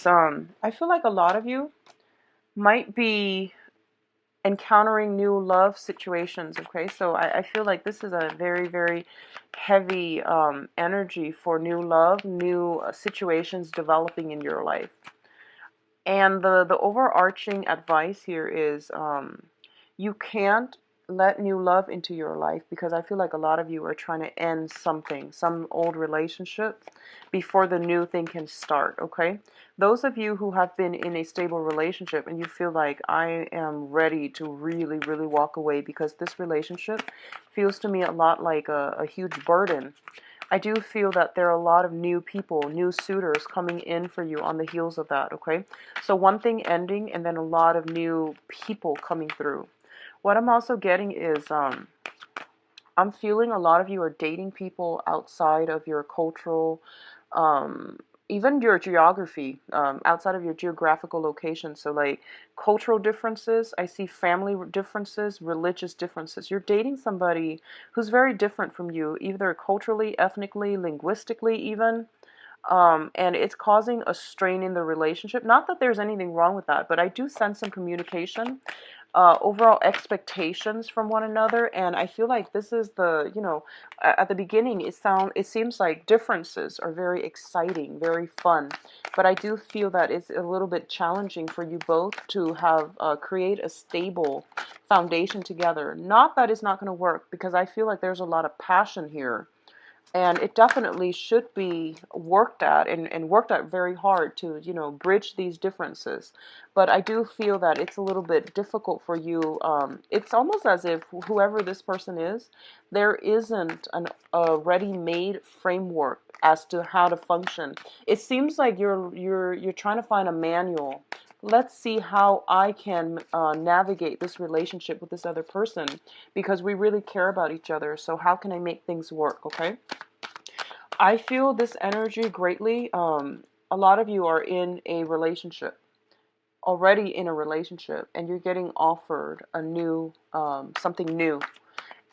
I feel like a lot of you might be encountering new love situations. Okay, so I feel like this is a very heavy energy for new love, new situations developing in your life. And the overarching advice here is you can't let new love into your life, because I feel like a lot of you are trying to end something, some old relationship, before the new thing can start, okay? Those of you who have been in a stable relationship and you feel like I am ready to really walk away because this relationship feels to me a lot like a huge burden. I do feel that there are a lot of new people, new suitors coming in for you on the heels of that, okay? So one thing ending and then a lot of new people coming through. What I'm also getting is I'm feeling a lot of you are dating people outside of your cultural, um, even your geography, outside of your geographical location. So, like cultural differences, I see family differences, religious differences. You're dating somebody who's very different from you, either culturally, ethnically, linguistically, even. And it's causing a strain in the relationship. Not that there's anything wrong with that, but I do sense some communication, overall expectations from one another. And I feel like this is the, at the beginning, it seems like differences are very exciting, very fun. But I do feel that it's a little bit challenging for you both to have create a stable foundation together. Not that it's not going to work, because I feel like there's a lot of passion here, and it definitely should be worked at, and worked at very hard to bridge these differences. But I do feel that it's a little bit difficult for you. It's almost as if whoever this person is, there isn't a ready-made framework as to how to function. It seems like you're trying to find a manual. Let's see how I can navigate this relationship with this other person, because we really care about each other. So how can I make things work? Okay. I feel this energy greatly. A lot of you are in a relationship, already in a relationship, and you're getting offered a new, something new,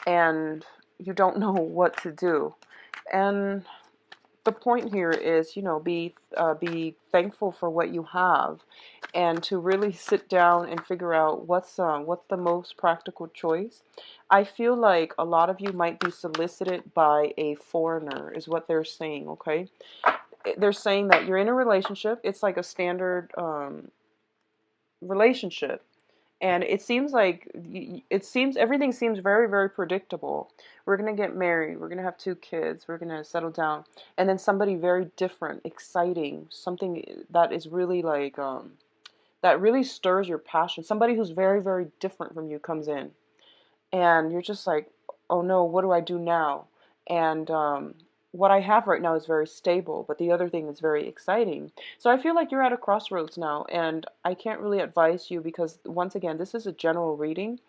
and you don't know what to do. And the point here is, be thankful for what you have, and to really sit down and figure out what's the most practical choice. I feel like a lot of you might be solicited by a foreigner, is what they're saying. Okay, they're saying that you're in a relationship. It's like a standard relationship, and it seems everything seems very predictable. We're going to get married, we're going to have 2 kids, we're going to settle down, and then somebody very different, exciting, something that is really like that really stirs your passion, somebody who's very different from you comes in, and you're just like, oh no, what do I do now? And what I have right now is very stable, but the other thing is very exciting. So I feel like you're at a crossroads now, and I can't really advise you, because once again, this is a general reading,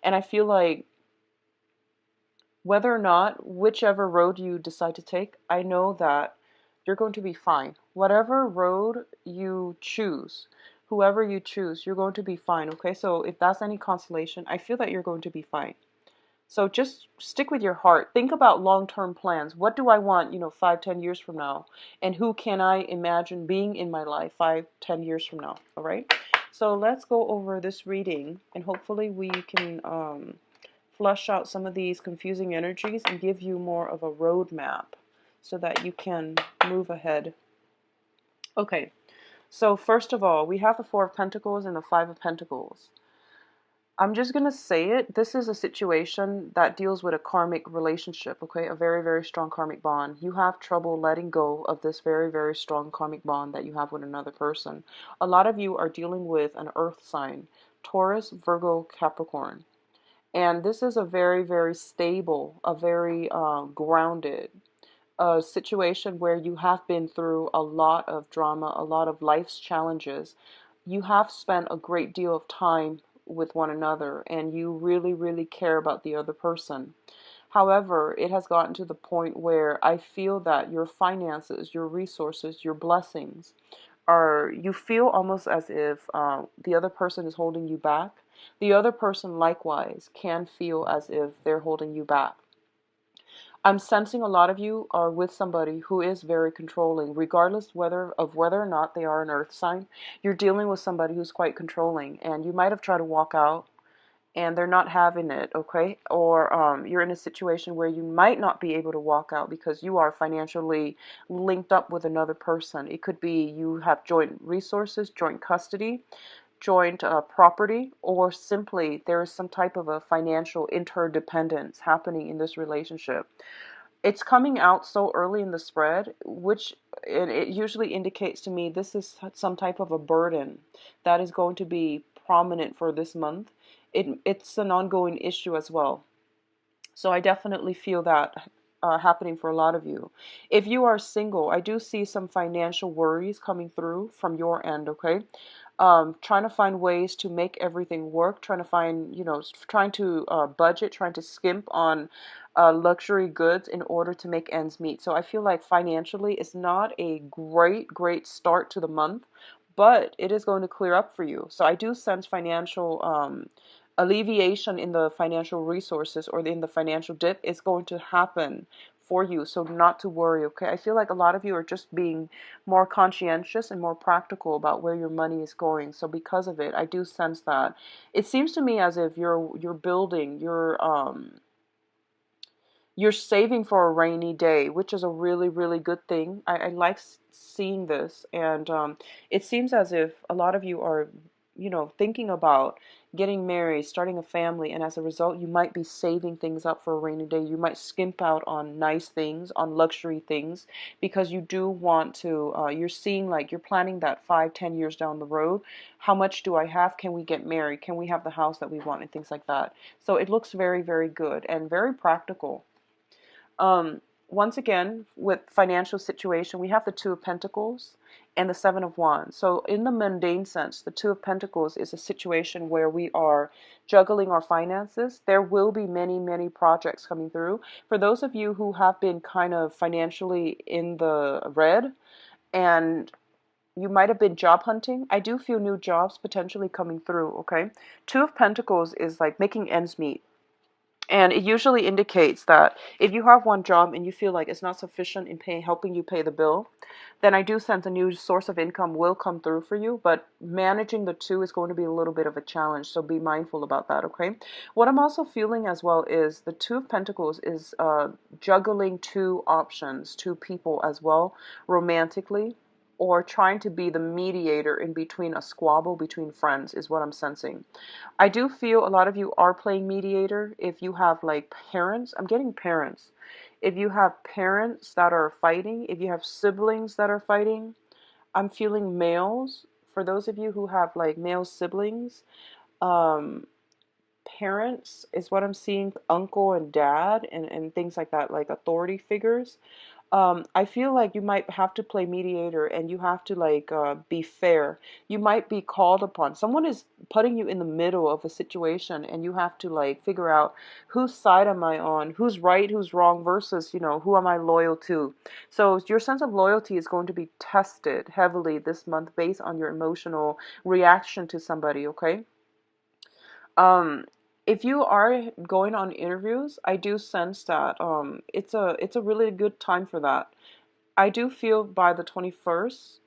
and I feel like whether or not, whichever road you decide to take, I know that you're going to be fine. Whatever road you choose, whoever you choose, you're going to be fine. Okay, so if that's any consolation, I feel that you're going to be fine. So just stick with your heart. Think about long-term plans. What do I want, 5, 10 years from now? And who can I imagine being in my life 5, 10 years from now? All right. So let's go over this reading, and hopefully we can flush out some of these confusing energies and give you more of a roadmap so that you can move ahead. Okay. So first of all, we have the Four of Pentacles and the Five of Pentacles. I'm just going to say it. This is a situation that deals with a karmic relationship, okay? A very strong karmic bond. You have trouble letting go of this very strong karmic bond that you have with another person. A lot of you are dealing with an earth sign, Taurus, Virgo, Capricorn. And this is a very stable, a very grounded situation where you have been through a lot of drama, a lot of life's challenges. You have spent a great deal of time with one another, and you really care about the other person. However, it has gotten to the point where I feel that your finances, your resources, your blessings you feel almost as if the other person is holding you back. The other person likewise can feel as if they're holding you back. I'm sensing a lot of you are with somebody who is very controlling, regardless whether or not they are an earth sign. You're dealing with somebody who's quite controlling, and you might have tried to walk out and they're not having it, okay? Or you're in a situation where you might not be able to walk out because you are financially linked up with another person. It could be you have joint resources, joint custody, joint property, or simply there is some type of a financial interdependence happening in this relationship. It's coming out so early in the spread, which it usually indicates to me this is some type of a burden that is going to be prominent for this month. It's an ongoing issue as well. So I definitely feel that happening for a lot of you. If you are single, I do see some financial worries coming through from your end, okay? Trying to find ways to make everything work, trying to find, trying to budget, trying to skimp on luxury goods in order to make ends meet. So I feel like financially it's not a great start to the month, but it is going to clear up for you. So I do sense financial alleviation in the financial resources or in the financial dip is going to happen for you. So not to worry, okay? I feel like a lot of you are just being more conscientious and more practical about where your money is going. So because of it, I do sense that. It seems to me as if you're building, you're saving for a rainy day, which is a really good thing. I like seeing this, and it seems as if a lot of you are, thinking about getting married, starting a family, and as a result, you might be saving things up for a rainy day. You might skimp out on nice things, on luxury things, because you do want to. You're seeing like you're planning that 5, 10 years down the road. How much do I have? Can we get married? Can we have the house that we want, and things like that. So it looks very good and very practical. Um, Once again, with financial situation, we have the Two of Pentacles and the Seven of Wands. So in the mundane sense, the Two of Pentacles is a situation where we are juggling our finances. There will be many projects coming through. For those of you who have been kind of financially in the red and you might have been job hunting, I do feel new jobs potentially coming through, okay? Two of Pentacles is like making ends meet. And it usually indicates that if you have one job and you feel like it's not sufficient in helping you pay the bill, then I do sense a new source of income will come through for you. But managing the two is going to be a little bit of a challenge. So be mindful about that, okay? What I'm also feeling as well is the Two of Pentacles is juggling two options, two people as well, romantically, or trying to be the mediator in between a squabble between friends is what I'm sensing. I do feel a lot of you are playing mediator. If you have like parents, I'm getting parents. If you have parents that are fighting, if you have siblings that are fighting, I'm feeling males. For those of you who have like male siblings, um, parents is what I'm seeing, uncle and dad and things like that, like authority figures. I feel like you might have to play mediator and you have to like be fair. You might be called upon. Someone is putting you in the middle of a situation and you have to like figure out whose side am I on, who's right, who's wrong versus, who am I loyal to. So your sense of loyalty is going to be tested heavily this month based on your emotional reaction to somebody, okay? Um, if you are going on interviews, I do sense that it's a really good time for that. I do feel by the 21st,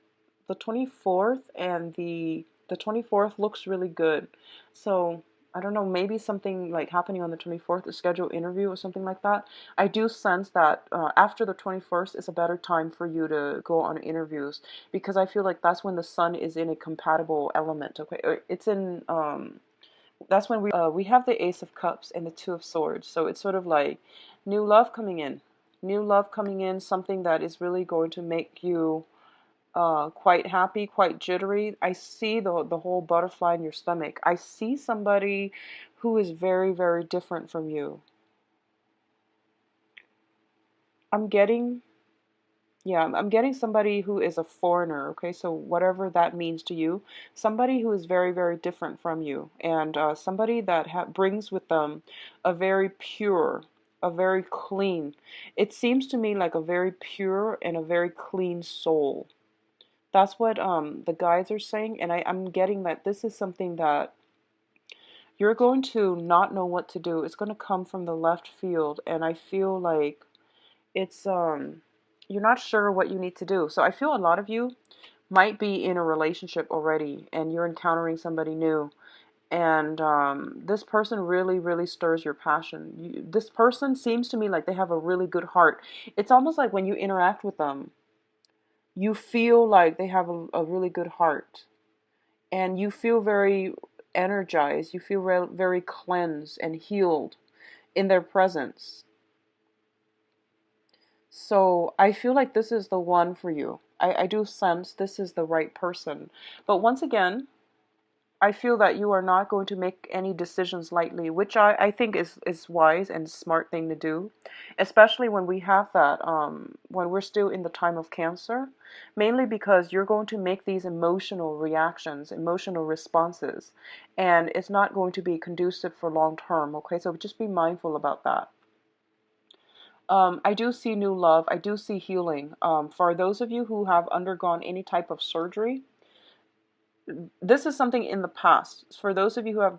the 24th and the 24th looks really good. So, I don't know, maybe something like happening on the 24th, a scheduled interview or something like that. I do sense that after the 21st is a better time for you to go on interviews because I feel like that's when the sun is in a compatible element, okay? It's in that's when we have the Ace of Cups and the Two of Swords. So it's sort of like new love coming in. New love coming in, something that is really going to make you quite happy, quite jittery. I see the whole butterfly in your stomach. I see somebody who is very different from you. I'm getting Yeah, I'm getting somebody who is a foreigner, okay? So whatever that means to you, somebody who is very different from you, and somebody that brings with them a very pure, a very clean. It seems to me like a very pure and a very clean soul. That's what the guides are saying, and I'm getting that this is something that you're going to not know what to do. It's going to come from the left field, and I feel like it's you're not sure what you need to do. So I feel a lot of you might be in a relationship already and you're encountering somebody new, and this person really really stirs your passion. This person seems to me like they have a really good heart. It's almost like when you interact with them, you feel like they have a really good heart, and you feel very energized, you feel very cleansed and healed in their presence. So I feel like this is the one for you. I do sense this is the right person. But once again, I feel that you are not going to make any decisions lightly, which I think is wise and smart thing to do, especially when we have that, when we're still in the time of Cancer, mainly because you're going to make these emotional reactions, emotional responses, and it's not going to be conducive for long term, okay? So just be mindful about that. I do see new love. I do see healing. For those of you who have undergone any type of surgery, this is something in the past. For those of you who have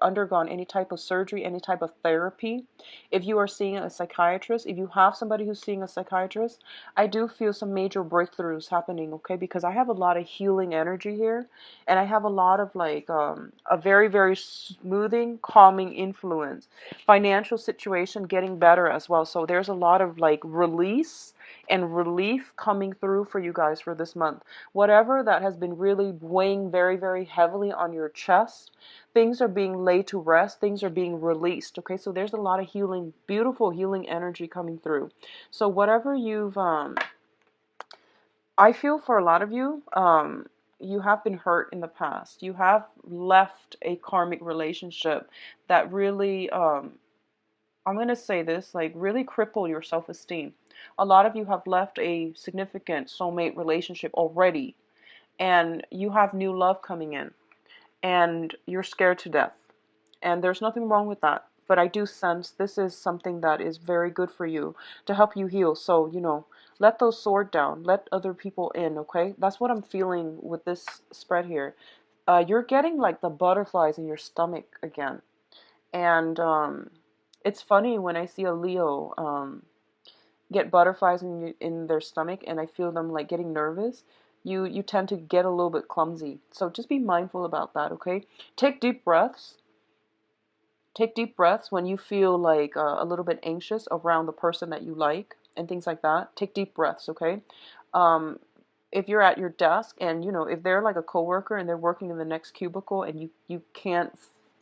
undergone any type of surgery, any type of therapy, if you are seeing a psychiatrist, if you have somebody who's seeing a psychiatrist, I do feel some major breakthroughs happening, okay? Because I have a lot of healing energy here, and I have a lot of like a very, very smoothing, calming influence. Financial situation getting better as well. So there's a lot of like release and relief coming through for you guys for this month. Whatever that has been really weighing very, very heavily on your chest, things are being laid to rest, things are being released. Okay, so there's a lot of healing, beautiful healing energy coming through. So whatever you've I feel for a lot of you, you have been hurt in the past. You have left a karmic relationship that really I'm going to say this, like really cripple your self-esteem. A lot of you have left a significant soulmate relationship already, and you have new love coming in, and you're scared to death. And there's nothing wrong with that. But I do sense this is something that is very good for you to help you heal. So, let those sword down. Let other people in, okay? That's what I'm feeling with this spread here. You're getting like the butterflies in your stomach again. And it's funny when I see a Leo get butterflies in their stomach, and I feel them like getting nervous. You tend to get a little bit clumsy. So just be mindful about that, okay? Take deep breaths. Take deep breaths when you feel like a little bit anxious around the person that you like and things like that. Take deep breaths, okay? Um, if you're at your desk and if they're like a coworker and they're working in the next cubicle and you can't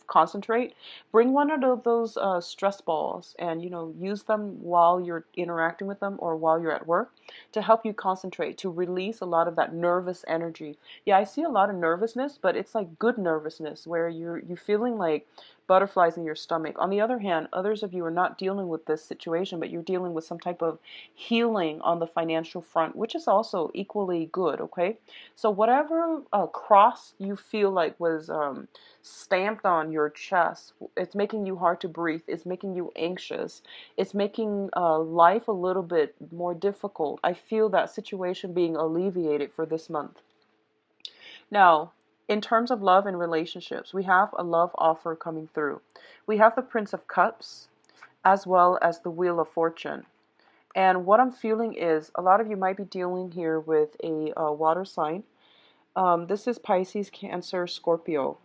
concentrate, bring one of those stress balls and use them while you're interacting with them or while you're at work to help you concentrate, to release a lot of that nervous energy. Yeah, I see a lot of nervousness, but it's like good nervousness where you feeling like butterflies in your stomach. On the other hand, others of you are not dealing with this situation, but you're dealing with some type of healing on the financial front, which is also equally good, okay? So whatever cross you feel like was stamped on your chest, it's making you hard to breathe, it's making you anxious, it's making life a little bit more difficult. I feel that situation being alleviated for this month. Now, in terms of love and relationships, we have a love offer coming through. We have the Prince of Cups as well as the Wheel of Fortune. And what I'm feeling is a lot of you might be dealing here with a water sign. This is Pisces, Cancer, Scorpio.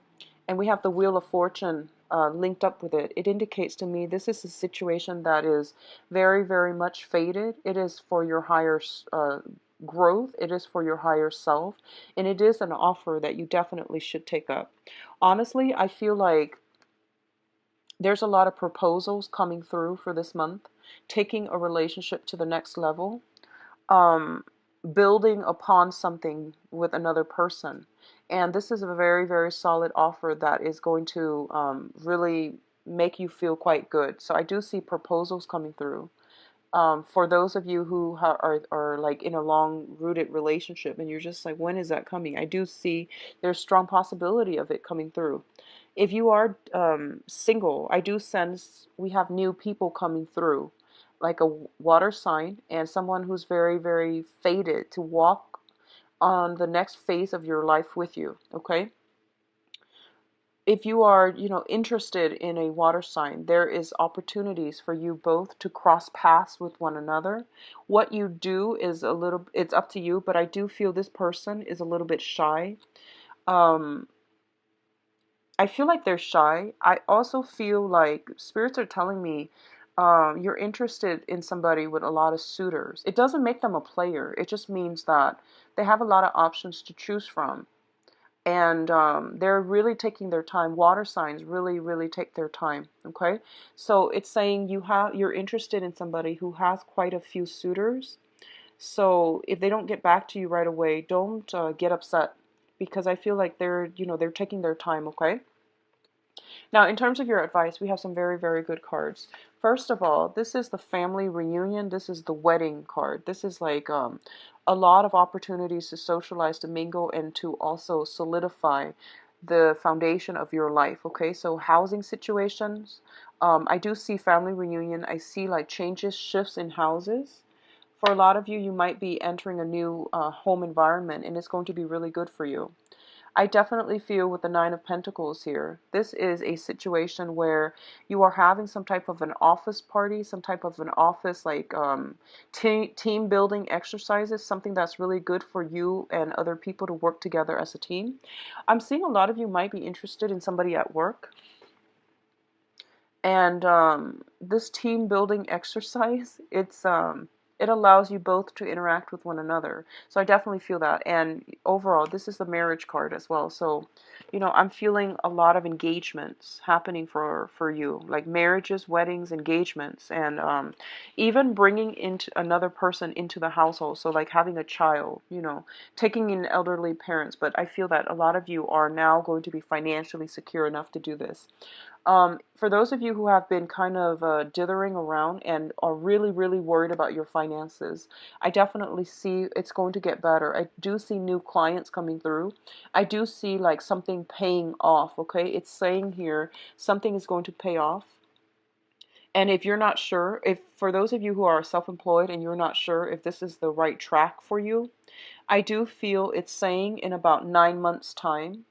And we have the Wheel of Fortune linked up with it. It indicates to me this is a situation that is very, very much fated. It is for your higher growth. It is for your higher self. And it is an offer that you definitely should take up. Honestly, I feel like there's a lot of proposals coming through for this month, taking a relationship to the next level, um, building upon something with another person. And this is a very, very solid offer that is going to really make you feel quite good. So I do see proposals coming through. For those of you who are like in a long rooted relationship and you're just like, when is that coming? I do see there's strong possibility of it coming through. If you are single, I do sense we have new people coming through, like a water sign and someone who's very, very fated to walk on the next phase of your life with you, okay? if you are, interested in a water sign, there is opportunities for you both to cross paths with one another. What you do is it's up to you, but I do feel this person is a little bit shy. Um, I feel like they're shy. I also feel like spirits are telling me you're interested in somebody with a lot of suitors. It doesn't make them a player. It just means that they have a lot of options to choose from. And they're really taking their time. Water signs really, really take their time. Okay, so it's saying you're interested in somebody who has quite a few suitors. So if they don't get back to you right away, don't get upset, because I feel like they're taking their time. Okay. Now, in terms of your advice, we have some very, very good cards. First of all, this is the family reunion. This is the wedding card. This is like a lot of opportunities to socialize, to mingle, and to also solidify the foundation of your life. Okay, so housing situations. I do see family reunion. I see like changes, shifts in houses. For a lot of you, you might be entering a new home environment, and it's going to be really good for you. I definitely feel with the Nine of Pentacles here, this is a situation where you are having some type of an office party, some type of an office like team building exercises, something that's really good for you and other people to work together as a team. I'm seeing a lot of you might be interested in somebody at work. And this team building exercise, it allows you both to interact with one another. So I definitely feel that. And overall, this is the marriage card as well. So, I'm feeling a lot of engagements happening for you, like marriages, weddings, engagements, and even bringing into another person into the household. So like having a child, taking in elderly parents. But I feel that a lot of you are now going to be financially secure enough to do this. For those of you who have been kind of dithering around and are really, really worried about your finances, I definitely see it's going to get better. I do see new clients coming through. I do see like something paying off, okay? It's saying here something is going to pay off. And if you're not sure, if for those of you who are self-employed and you're not sure if this is the right track for you, I do feel it's saying in about 9 months' time,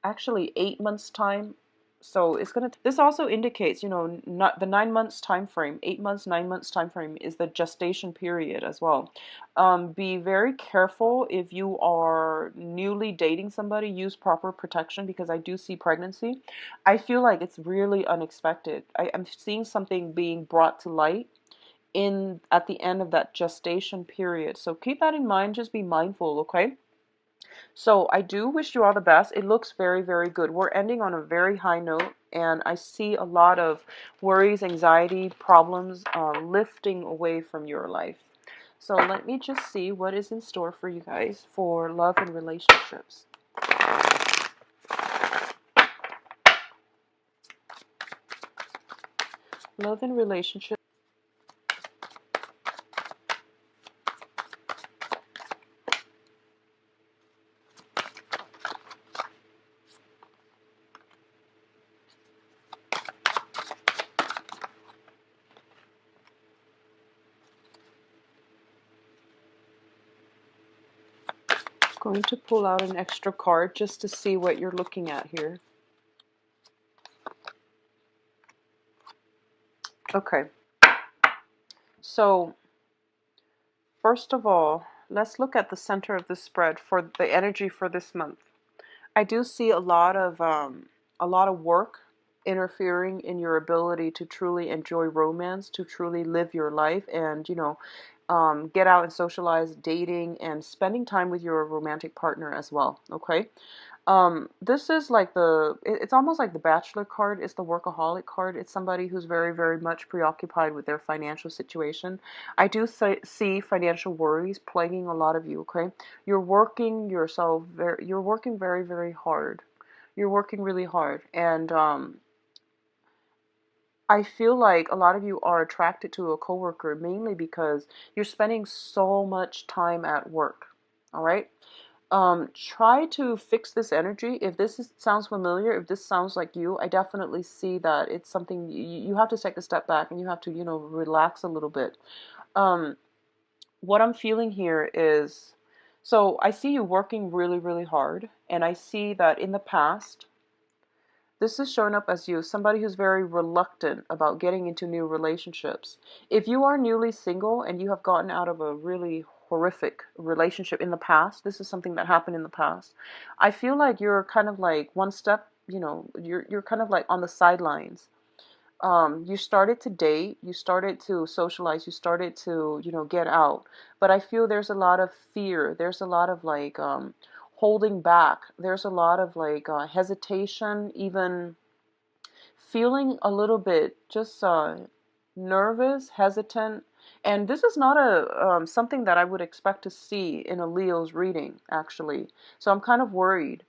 actually 8 months time. So it's gonna, this also indicates, not the 9 months time frame, 8 months, 9 months time frame is the gestation period as well. Be very careful if you are newly dating somebody. Use proper protection, because I do see pregnancy. I feel like it's really unexpected. I'm seeing something being brought to light in at the end of that gestation period. So keep that in mind. Just be mindful, okay? So I do wish you all the best. It looks very, very good. We're ending on a very high note, and I see a lot of worries, anxiety, problems lifting away from your life. So let me just see what is in store for you guys for love and relationships. Love and relationships. Going to pull out an extra card just to see what you're looking at here. Okay. So first of all, let's look at the center of the spread for the energy for this month. I do see a lot of work interfering in your ability to truly enjoy romance, to truly live your life, and get out and socialize, dating, and spending time with your romantic partner as well. Okay. This is like it's almost like the bachelor card. It's the workaholic card. It's somebody who's very, very much preoccupied with their financial situation. I do see financial worries plaguing a lot of you, okay? You're working very, very hard. You're working really hard. And I feel like a lot of you are attracted to a coworker mainly because you're spending so much time at work. All right? Try to fix this energy. If sounds familiar, if this sounds like you, I definitely see that it's something you have to take a step back and you have to, relax a little bit. What I'm feeling here is So I see you working really, really hard, and I see that in the past, this is showing up as you, somebody who's very reluctant about getting into new relationships. If you are newly single and you have gotten out of a really horrific relationship in the past, this is something that happened in the past. I feel like you're kind of like one step, you're kind of like on the sidelines. You started to date, you started to socialize, you started to, get out. But I feel there's a lot of fear. There's a lot of like holding back. There's a lot of like hesitation, even feeling a little bit just nervous, hesitant. And this is not a something that I would expect to see in a Leo's reading, actually. So I'm kind of worried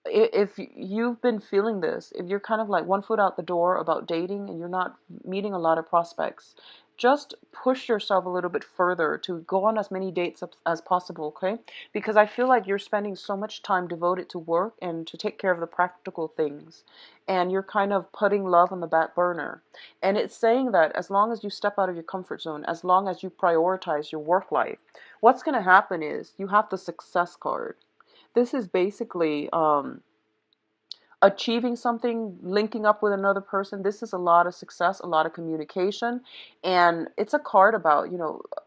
if you've been feeling this, if you're kind of like one foot out the door about dating and you're not meeting a lot of prospects, just push yourself a little bit further to go on as many dates as possible, okay? Because I feel like you're spending so much time devoted to work and to take care of the practical things, and you're kind of putting love on the back burner. And it's saying that as long as you step out of your comfort zone, as long as you prioritize your work life, what's going to happen is you have the success card. This is basically achieving something, linking up with another person. This is a lot of success, a lot of communication. And it's a card about,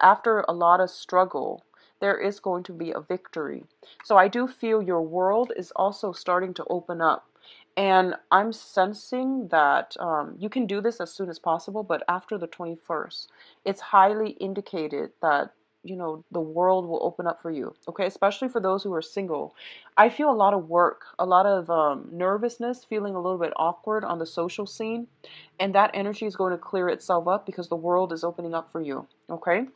after a lot of struggle, there is going to be a victory. So I do feel your world is also starting to open up. And I'm sensing that you can do this as soon as possible, but after the 21st, it's highly indicated that, the world will open up for you. Okay, especially for those who are single. I feel a lot of work, a lot of nervousness, feeling a little bit awkward on the social scene. And that energy is going to clear itself up because the world is opening up for you. Okay?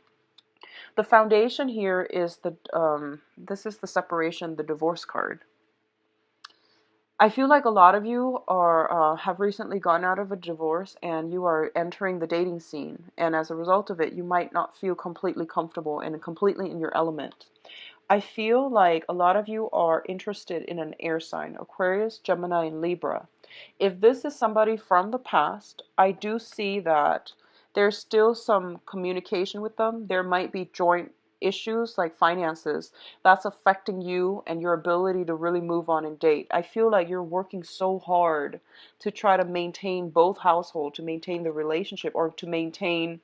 The foundation here is this is the separation, the divorce card. I feel like a lot of you are have recently gone out of a divorce and you are entering the dating scene. And as a result of it, you might not feel completely comfortable and completely in your element. I feel like a lot of you are interested in an air sign, Aquarius, Gemini, and Libra. If this is somebody from the past, I do see that there's still some communication with them. There might be joint issues like finances that's affecting you and your ability to really move on and date. I feel like you're working so hard to try to maintain both households, to maintain the relationship, or to maintain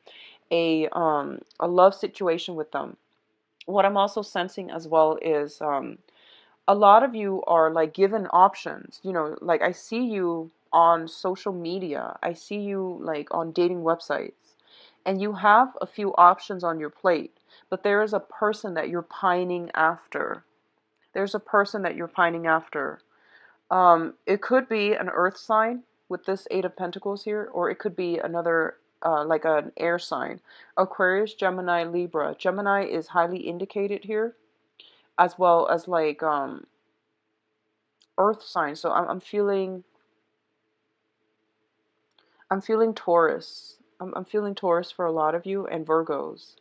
a love situation with them. What I'm also sensing as well is a lot of you are like given options. Like I see you on social media, I see you like on dating websites, and you have a few options on your plate, but there is a person that you're pining after. There's a person that you're pining after. It could be an earth sign with this Eight of Pentacles here, or it could be another, like an air sign. Aquarius, Gemini, Libra. Gemini is highly indicated here, as well as like earth signs. So I'm feeling Taurus. I'm feeling Taurus for a lot of you, and Virgos.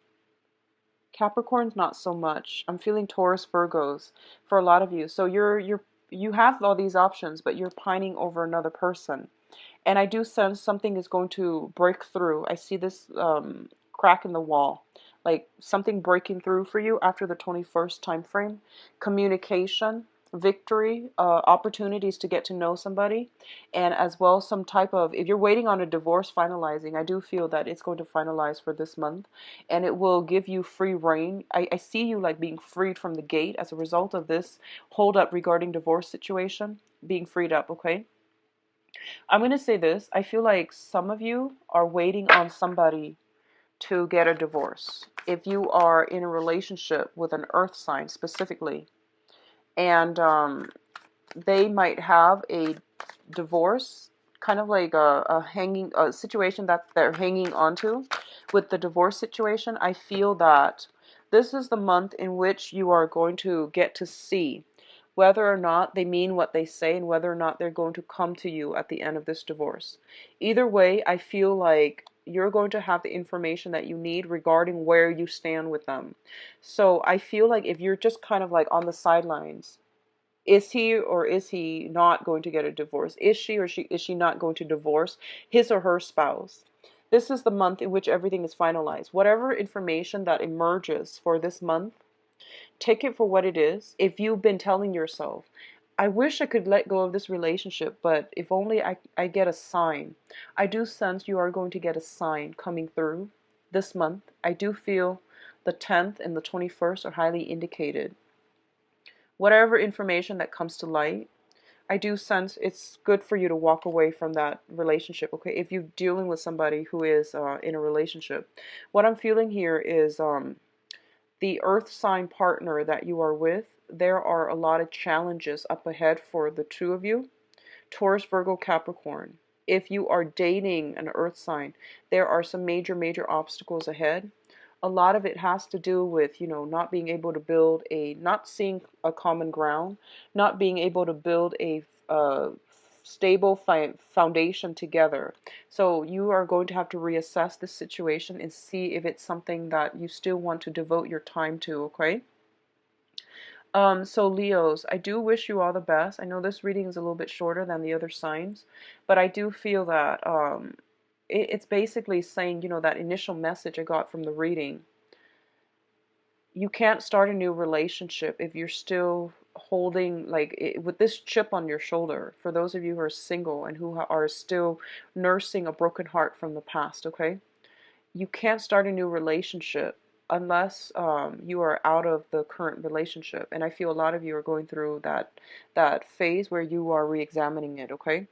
Capricorns, not so much. I'm feeling Taurus, Virgos for a lot of you. So you have all these options, but you're pining over another person. And I do sense something is going to break through. I see this crack in the wall, like something breaking through for you after the 21st time frame. Communication, victory, opportunities to get to know somebody, and as well some type of, if you're waiting on a divorce finalizing, I do feel that it's going to finalize for this month, and it will give you free reign. I see you like being freed from the gate as a result of this hold up regarding divorce situation, being freed up, okay? I'm going to say this. I feel like some of you are waiting on somebody to get a divorce. If you are in a relationship with an earth sign specifically, and they might have a divorce, kind of like a situation that they're hanging onto with the divorce situation, I feel that this is the month in which you are going to get to see whether or not they mean what they say and whether or not they're going to come to you at the end of this divorce. Either way, I feel like you're going to have the information that you need regarding where you stand with them. So I feel like if you're just kind of like on the sidelines, is he or is he not going to get a divorce? Is she or is she not going to divorce his or her spouse? This is the month in which everything is finalized. Whatever information that emerges for this month, take it for what it is. If you've been telling yourself, I wish I could let go of this relationship, but if only I get a sign. I do sense you are going to get a sign coming through this month. I do feel the 10th and the 21st are highly indicated. Whatever information that comes to light, I do sense it's good for you to walk away from that relationship, okay? If you're dealing with somebody who is in a relationship. What I'm feeling here is the earth sign partner that you are with, there are a lot of challenges up ahead for the two of you. Taurus, Virgo, Capricorn. If you are dating an earth sign, there are some major, major obstacles ahead. A lot of it has to do with, not being able to build not seeing a common ground, not being able to build a stable foundation together. So you are going to have to reassess this situation and see if it's something that you still want to devote your time to, okay? So Leos, I do wish you all the best. I know this reading is a little bit shorter than the other signs, but I do feel that it's basically saying, that initial message I got from the reading. You can't start a new relationship if you're still holding, with this chip on your shoulder, for those of you who are single and who are still nursing a broken heart from the past, okay? You can't start a new relationship unless you are out of the current relationship. And I feel a lot of you are going through that phase where you are re-examining it, okay?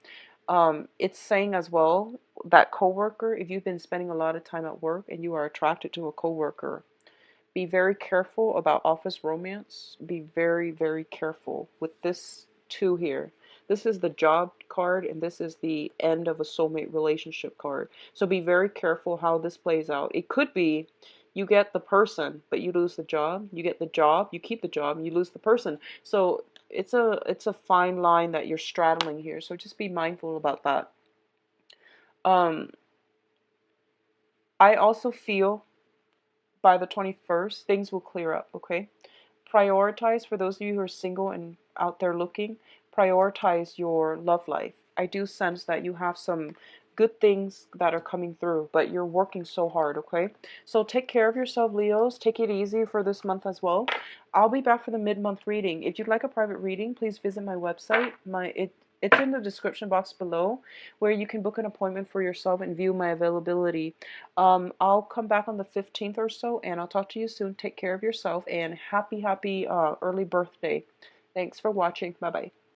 It's saying as well that coworker, if you've been spending a lot of time at work and you are attracted to a coworker, be very careful about office romance. Be very, very careful with this two here. This is the job card, and this is the end of a soulmate relationship card. So be very careful how this plays out. It could be you get the person, but you lose the job. You get the job, you keep the job, and you lose the person. So it's a fine line that you're straddling here. So just be mindful about that. Um, I also feel by the 21st, things will clear up, okay? Prioritize, for those of you who are single and out there looking, prioritize your love life. I do sense that you have some good things that are coming through, but you're working so hard, okay? So take care of yourself, Leos. Take it easy for this month as well. I'll be back for the mid-month reading. If you'd like a private reading, please visit my website. It's in the description box below, where you can book an appointment for yourself and view my availability. I'll come back on the 15th or so, and I'll talk to you soon. Take care of yourself, and happy early birthday. Thanks for watching. Bye-bye.